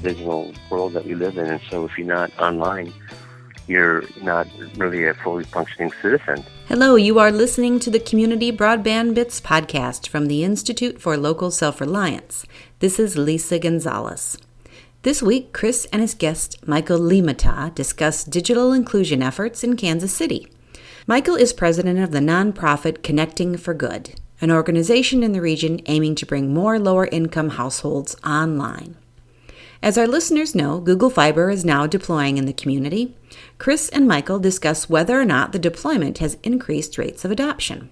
digital world that we live in. And so if you're not online, you're not really a fully functioning citizen. Hello, you are listening to the Community Broadband Bits podcast from the Institute for Local Self-Reliance. This is Lisa Gonzalez. This week, Chris and his guest, Michael Limata, discuss digital inclusion efforts in Kansas City. Michael is president of the nonprofit Connecting for Good, an organization in the region aiming to bring more lower-income households online. As our listeners know, Google Fiber is now deploying in the community. Chris and Michael discuss whether or not the deployment has increased rates of adoption.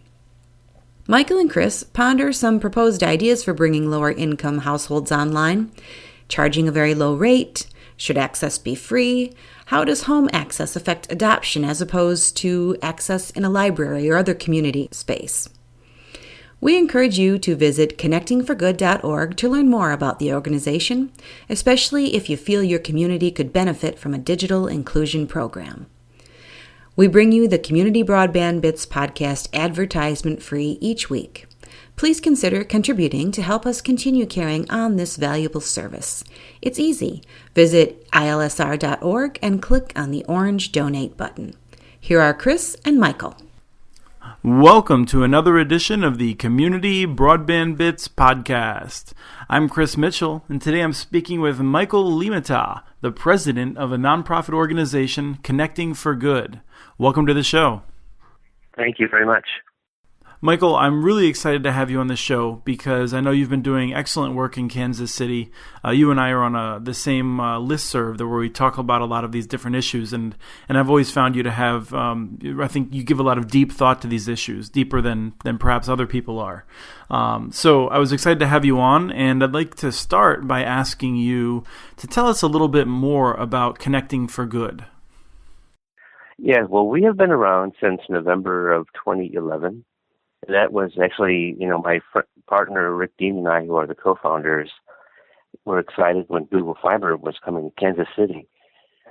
Michael and Chris ponder some proposed ideas for bringing lower-income households online. Charging a very low rate? Should access be free? How does home access affect adoption as opposed to access in a library or other community space? We encourage you to visit connectingforgood.org to learn more about the organization, especially if you feel your community could benefit from a digital inclusion program. We bring you the Community Broadband Bits podcast advertisement-free each week. Please consider contributing to help us continue carrying on this valuable service. It's easy. Visit ilsr.org and click on the orange donate button. Here are Chris and Michael. Welcome to another edition of the Community Broadband Bits podcast. I'm Chris Mitchell, and today I'm speaking with Michael Limata, the president of a nonprofit organization, Connecting for Good. Welcome to the show. Thank you very much. Michael, I'm really excited to have you on the show because I know you've been doing excellent work in Kansas City. You and I are on the same listserv where we talk about a lot of these different issues, and I've always found you to have, I think you give a lot of deep thought to these issues, deeper than perhaps other people are. So I was excited to have you on, and I'd like to start by asking you to tell us a little bit more about Connecting for Good. Yeah, well, we have been around since November of 2011. That was actually, my partner, Rick Dean, and I, who are the co-founders, were excited when Google Fiber was coming to Kansas City.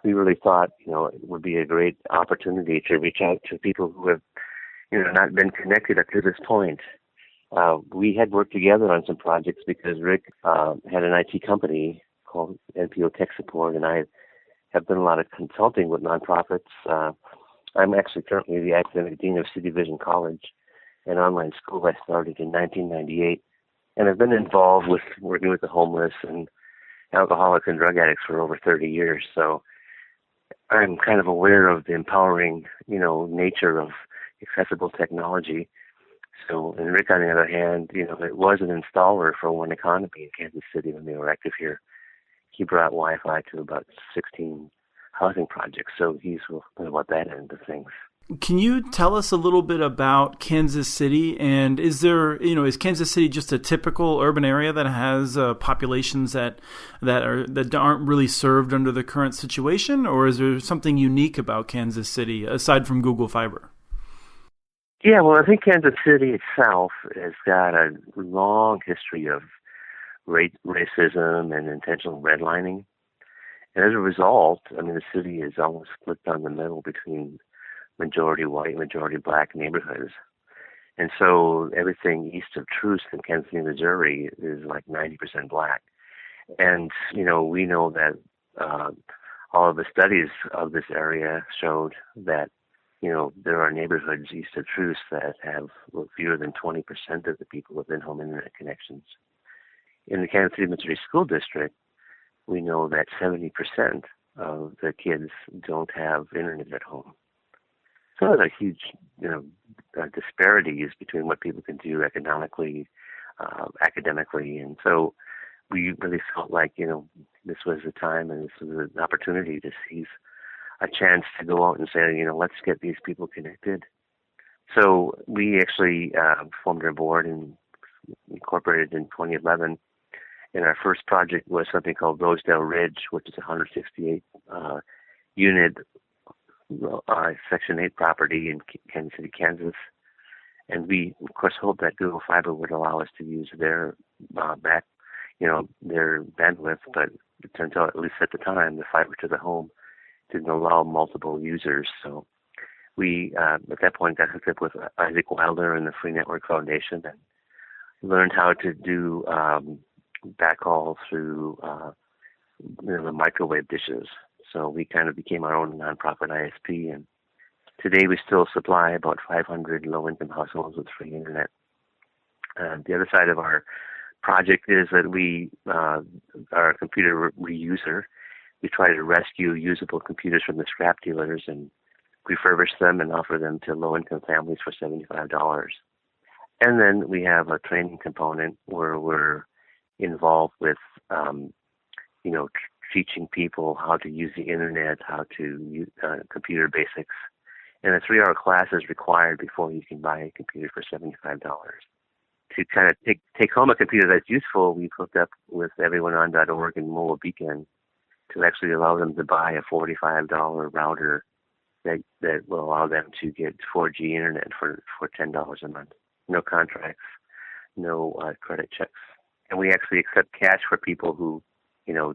We really thought, it would be a great opportunity to reach out to people who have, not been connected up to this point. We had worked together on some projects because Rick had an IT company called NPO Tech Support, and I have done a lot of consulting with nonprofits. I'm actually currently the academic dean of City Vision College, an online school I started in 1998, and I've been involved with working with the homeless and alcoholics and drug addicts for over 30 years. So I'm kind of aware of the empowering, nature of accessible technology. So, and Rick, on the other hand, it was an installer for One Economy in Kansas City when they were active here. He brought Wi-Fi to about 16 housing projects, so he's about that end of things. Can you tell us a little bit about Kansas City? And is is Kansas City just a typical urban area that has populations that aren't really served under the current situation, or is there something unique about Kansas City aside from Google Fiber? Yeah, well, I think Kansas City itself has got a long history of racism and intentional redlining, and as a result, the city is almost split down the middle between majority white, majority black neighborhoods. And so everything east of Truce in Kansas City, Missouri is like 90% black. And, we know that all of the studies of this area showed that, there are neighborhoods east of Truce that have fewer than 20% of the people within home internet connections. In the Kansas City, Missouri School District, we know that 70% of the kids don't have internet at home. So there's a huge, disparities between what people can do economically, academically, and so we really felt like, this was the time and this was an opportunity to seize a chance to go out and say, let's get these people connected. So we actually formed our board and incorporated in 2011, and our first project was something called Rosedale Ridge, which is a 168 unit Section 8 property in Kansas City, Kansas. And we, of course, hope that Google Fiber would allow us to use their their bandwidth, but it turns out, at least at the time, the fiber to the home didn't allow multiple users. So we, at that point, got hooked up with Isaac Wilder and the Free Network Foundation and learned how to do backhaul through the microwave dishes. So we kind of became our own nonprofit ISP, and today we still supply about 500 low-income households with free internet. The other side of our project is that we are a computer reuser. We try to rescue usable computers from the scrap dealers and refurbish them and offer them to low-income families for $75. And then we have a training component where we're involved with, teaching people how to use the internet, how to use computer basics. And a 3-hour class is required before you can buy a computer for $75. To kind of take home a computer that's useful, we've hooked up with everyoneon.org and Mobile Beacon to actually allow them to buy a $45 router that will allow them to get 4G internet for $10 a month. No contracts, no credit checks. And we actually accept cash for people who,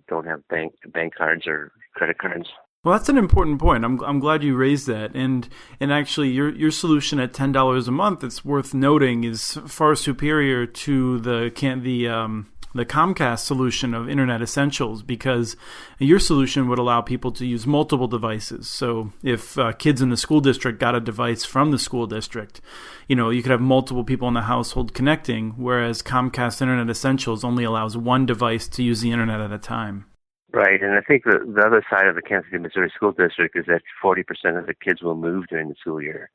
don't have bank cards or credit cards. Well, that's an important point. I'm glad you raised that, and actually, your solution at $10 a month, it's worth noting, is far superior to the Comcast solution of Internet Essentials, because your solution would allow people to use multiple devices. So if kids in the school district got a device from the school district, you could have multiple people in the household connecting, whereas Comcast Internet Essentials only allows one device to use the internet at a time. Right, and I think the other side of the Kansas City, Missouri School District is that 40% of the kids will move during the school year.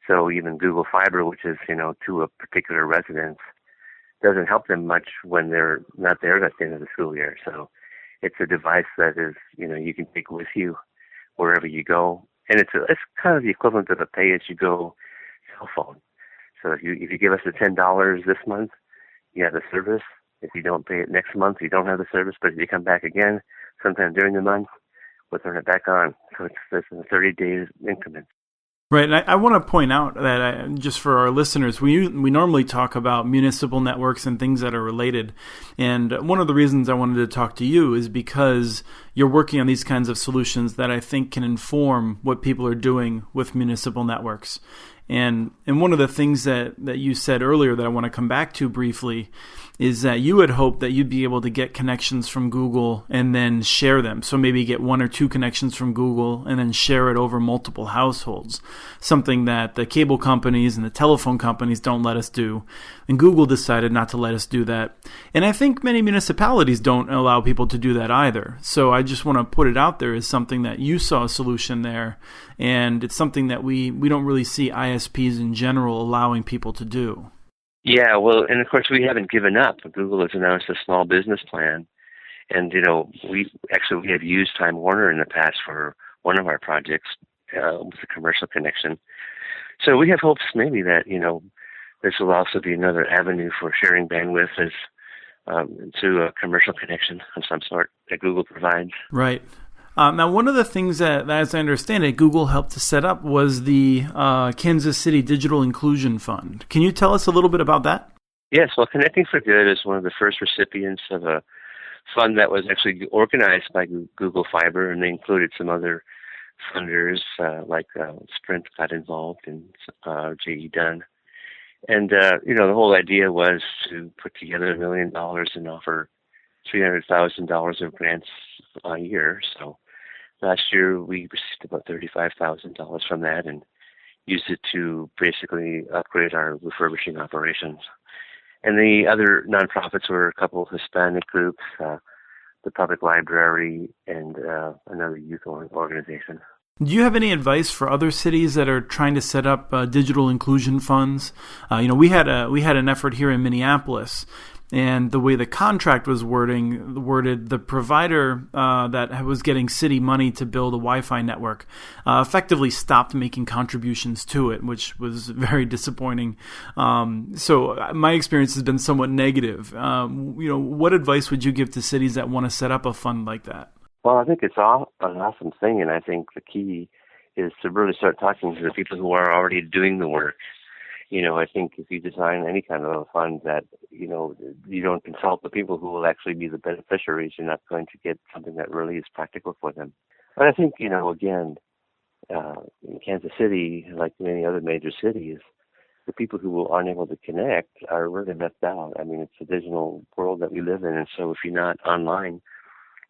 So even Google Fiber, which is, to a particular residence, doesn't help them much when they're not there at the end of the school year. So it's a device that is, you can take with you wherever you go. And it's kind of the equivalent of a pay-as-you-go cell phone. So if you give us the $10 this month, you have the service. If you don't pay it next month, you don't have the service. But if you come back again sometime during the month, we'll turn it back on. So it's in 30 days increments. Right, and I want to point out that just for our listeners, we normally talk about municipal networks and things that are related. And one of the reasons I wanted to talk to you is because you're working on these kinds of solutions that I think can inform what people are doing with municipal networks. And one of the things that you said earlier that I want to come back to briefly is that you had hoped that you'd be able to get connections from Google and then share them. So maybe get 1 or 2 connections from Google and then share it over multiple households, something that the cable companies and the telephone companies don't let us do. And Google decided not to let us do that. And I think many municipalities don't allow people to do that either. So I just want to put it out there as something that you saw a solution there. And it's something that we don't really see ISPs in general allowing people to do. Yeah, well, and of course we haven't given up. Google has announced a small business plan, and we have used Time Warner in the past for one of our projects with a commercial connection. So we have hopes maybe that this will also be another avenue for sharing bandwidth as to a commercial connection of some sort that Google provides. Right. Now, one of the things that, as I understand it, Google helped to set up was the Kansas City Digital Inclusion Fund. Can you tell us a little bit about that? Yes, well, Connecting for Good is one of the first recipients of a fund that was actually organized by Google Fiber, and they included some other funders like Sprint got involved and J.E. Dunn. And, the whole idea was to put together $1 million and offer $300,000 of grants a year. So last year, we received about $35,000 from that and used it to basically upgrade our refurbishing operations. And the other nonprofits were a couple of Hispanic groups, the public library, and another youth organization. Do you have any advice for other cities that are trying to set up digital inclusion funds? We had an effort here in Minneapolis. And the way the contract was worded, the provider that was getting city money to build a Wi-Fi network effectively stopped making contributions to it, which was very disappointing. So my experience has been somewhat negative. What advice would you give to cities that want to set up a fund like that? Well, I think it's an awesome thing, and I think the key is to really start talking to the people who are already doing the work. I think if you design any kind of a fund that, you don't consult the people who will actually be the beneficiaries, you're not going to get something that really is practical for them. But I think, again, in Kansas City, like many other major cities, the people who aren't able to connect are really left out. I mean, it's a digital world that we live in, and so if you're not online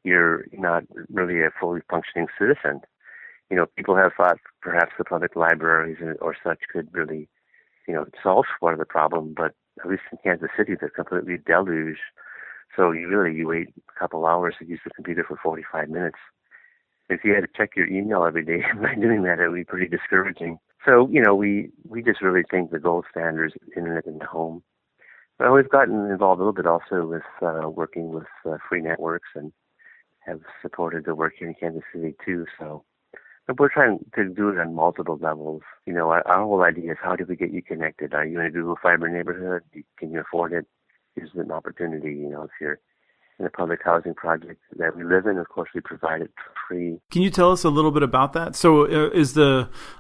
you're not really a fully functioning citizen. People have thought perhaps the public libraries or such could really, solve part of the problem, but at least in Kansas City, they're completely deluged. So you wait a couple hours to use the computer for 45 minutes. If you had to check your email every day by doing that, it would be pretty discouraging. So, we just really think the gold standard is internet in the home. But we've gotten involved a little bit also with working with free networks and have supported the work here in Kansas City too. So but we're trying to do it on multiple levels. Our whole idea is, how do we get you connected? Are you in a Google Fiber neighborhood? Can you afford it? Is it an opportunity? If you're in a public housing project that we live in, of course, we provide it for free. Can you tell us a little bit about that? So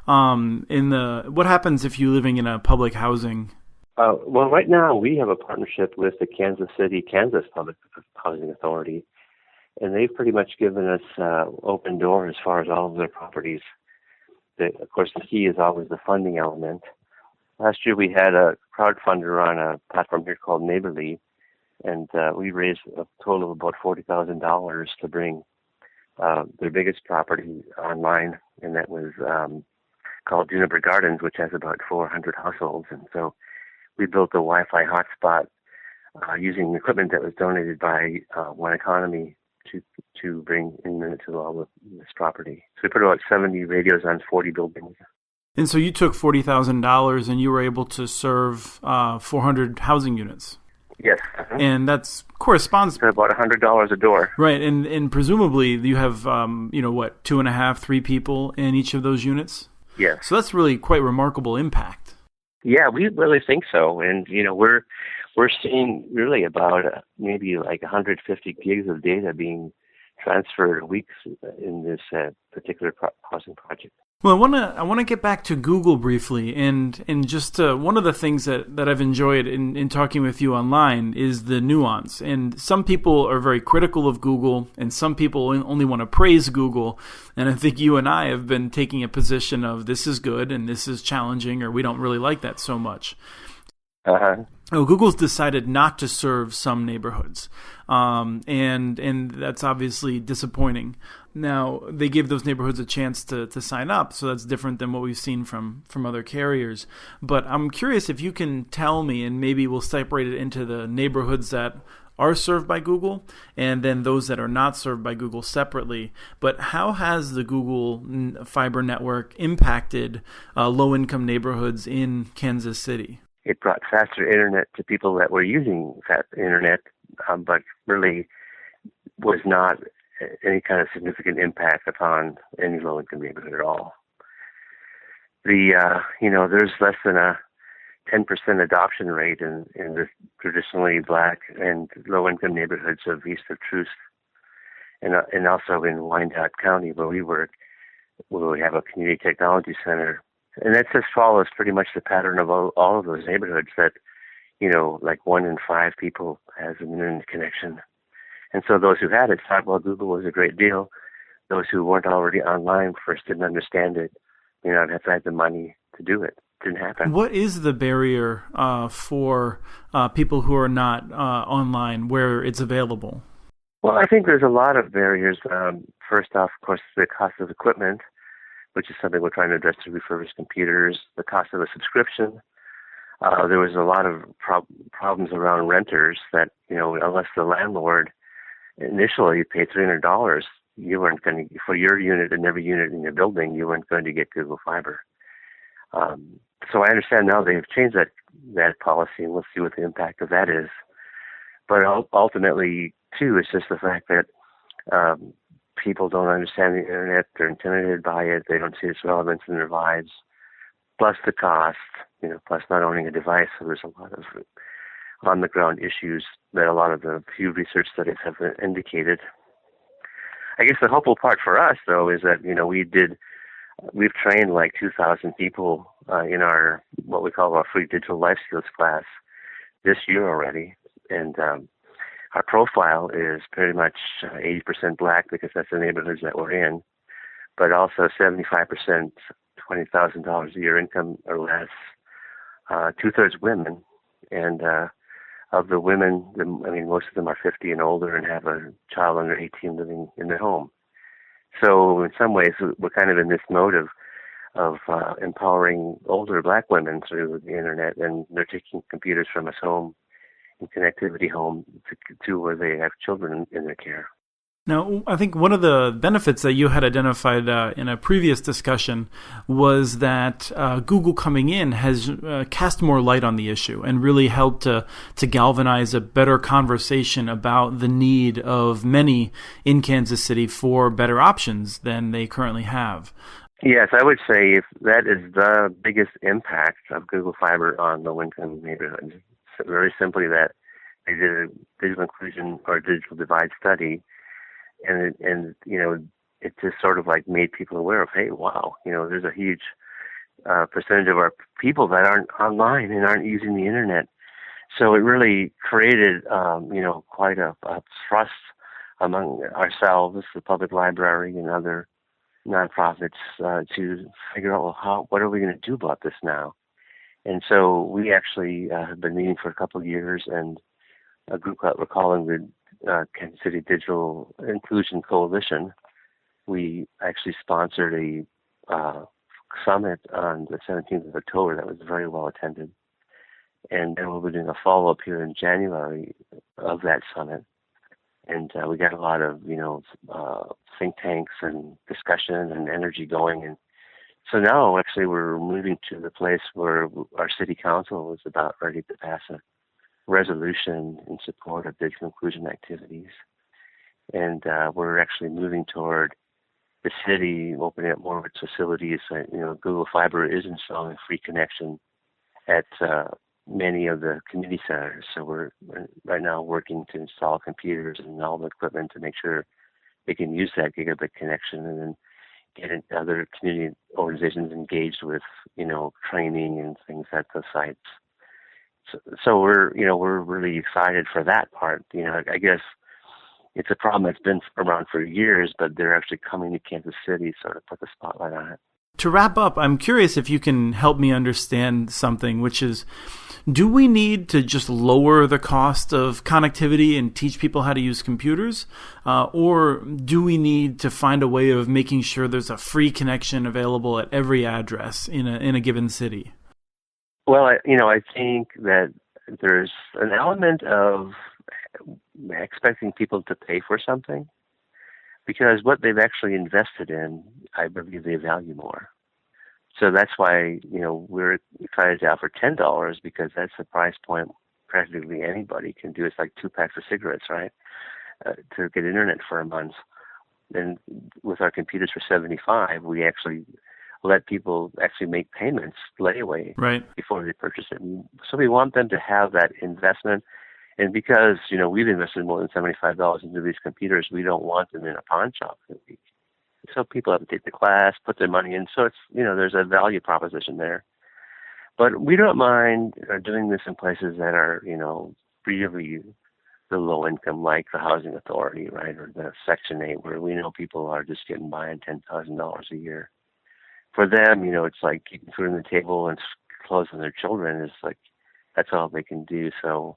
what happens if you're living in a public housing? Well, right now we have a partnership with the Kansas Public Housing Authority, and they've pretty much given us open door as far as all of their properties. Of course, the key is always the funding element. Last year we had a crowdfunder on a platform here called Neighborly, and we raised a total of about $40,000 to bring their biggest property online, and that was called Juniper Gardens, which has about 400 households. And so we built a Wi-Fi hotspot using equipment that was donated by One Economy to bring internet to all of this property. So we put about 70 radios on 40 buildings. And so you took $40,000 and you were able to serve 400 housing units. Yes. And that corresponds to about $100 a door. Right. And presumably you have, 2.5, 3 people in each of those units? Yes. So that's really quite remarkable impact. Yeah, we really think so. And, we're seeing really about maybe like 150 gigs of data being transferred a week in this particular housing project. Well, I want to get back to Google briefly, and just one of the things that I've enjoyed in talking with you online is the nuance. And some people are very critical of Google, and some people only want to praise Google. And I think you and I have been taking a position of this is good and this is challenging, or we don't really like that so much. Oh, Google's decided not to serve some neighborhoods, and that's obviously disappointing. Now, they give those neighborhoods a chance to sign up, so that's different than what we've seen from other carriers. But I'm curious if you can tell me, and maybe we'll separate it into the neighborhoods that are served by Google and then those that are not served by Google separately. But how has the Google fiber network impacted low-income neighborhoods in Kansas City? It brought faster internet to people that were using fast internet, but really was not any kind of significant impact upon any low-income neighborhood at all. There's less than a 10% adoption rate in the traditionally black and low-income neighborhoods of east of Troost, and also in Wyandotte County, where we work, where we have a community technology center. And that just follows pretty much the pattern of all of those neighborhoods that, like 1 in 5 people has an internet connection. And so those who had it thought, well, Google was a great deal. Those who weren't already online first didn't understand it. Have had the money to do it. Didn't happen. What is the barrier for people who are not online where it's available? Well, I think there's a lot of barriers. First off, of course, the cost of equipment, which is something we're trying to address through refurbished computers, the cost of a subscription. There was a lot of problems around renters that, unless the landlord initially paid $300, you weren't going to, for your unit and every unit in your building, you weren't going to get Google Fiber. So I understand now they've changed that policy, and we'll see what the impact of that is. But ultimately, too, it's just the fact that people don't understand the internet. They're intimidated by it. They don't see its relevance in their lives. Plus the cost, plus not owning a device. So there's a lot of on-the-ground issues that a lot of the few research studies have indicated. I guess the hopeful part for us, though, is that, we've trained like 2,000 people in our, what we call our free digital life skills class this year already. And our profile is pretty much 80% black, because that's the neighborhoods that we're in, but also 75%, $20,000 a year income or less, 2/3 women, and of the women, most of them are 50 and older and have a child under 18 living in their home. So in some ways, we're kind of in this mode of empowering older Black women through the internet, and they're taking computers from us home and connectivity home to where they have children in their care. Now, I think one of the benefits that you had identified in a previous discussion was that Google coming in has cast more light on the issue and really helped to galvanize a better conversation about the need of many in Kansas City for better options than they currently have. Yes, I would say if that is the biggest impact of Google Fiber on low-income neighborhoods. So very simply that they did a digital inclusion or digital divide study, and it just sort of like made people aware of, hey, wow, there's a huge percentage of our people that aren't online and aren't using the internet. So it really created, quite a thrust among ourselves, the public library, and other nonprofits to figure out, what are we going to do about this now? And so we actually have been meeting for a couple of years, and a group that we're calling the Kansas City Digital Inclusion Coalition. We actually sponsored a summit on the 17th of October that was very well attended. And then we'll be doing a follow-up here in January of that summit. And we got a lot of, think tanks and discussion and energy going. And so now actually we're moving to the place where our city council is about ready to pass a resolution in support of digital inclusion activities. And we're actually moving toward the city opening up more of its facilities. Google Fiber is installing free connection at many of the community centers. So we're right now working to install computers and all the equipment to make sure they can use that gigabit connection, and then get other community organizations engaged with, training and things at the sites. So we're really excited for that part. I guess it's a problem that's been around for years, but they're actually coming to Kansas City, sort of put the spotlight on it. To wrap up, I'm curious if you can help me understand something, which is, do we need to just lower the cost of connectivity and teach people how to use computers? Or do we need to find a way of making sure there's a free connection available at every address in a given city? Well, I think that there's an element of expecting people to pay for something, because what they've actually invested in, I believe they value more. So that's why, we're excited to offer $10, because that's the price point practically anybody can do. It's like 2 packs of cigarettes, right? To get internet for a month. And with our computers for $75, we actually let people actually make payments layaway before they purchase it. So we want them to have that investment. And because, we've invested more than $75 into these computers, we don't want them in a pawn shop for a week. So people have to take the class, put their money in. So it's, there's a value proposition there. But we don't mind doing this in places that are, really the low income, like the Housing Authority, right, or the Section 8, where we know people are just getting by on $10,000 a year. For them, it's like keeping food on the table and clothes on their children is like, that's all they can do. So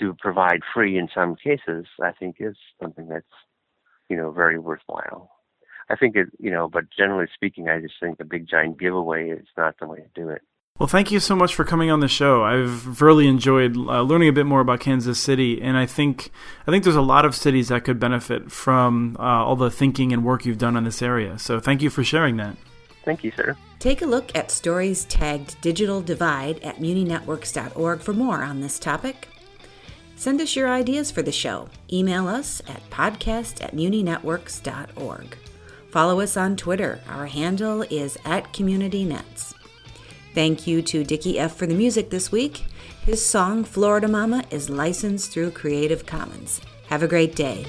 to provide free in some cases, I think is something that's, very worthwhile. I think but generally speaking, I just think a big giant giveaway is not the way to do it. Well, thank you so much for coming on the show. I've really enjoyed learning a bit more about Kansas City, and I think there's a lot of cities that could benefit from all the thinking and work you've done in this area. So thank you for sharing that. Thank you, sir. Take a look at stories tagged Digital Divide at muninetworks.org for more on this topic. Send us your ideas for the show. Email us at podcast@muninetworks.org. Follow us on Twitter. Our handle is @CommunityNets. Thank you to Dickie F. for the music this week. His song, Florida Mama, is licensed through Creative Commons. Have a great day.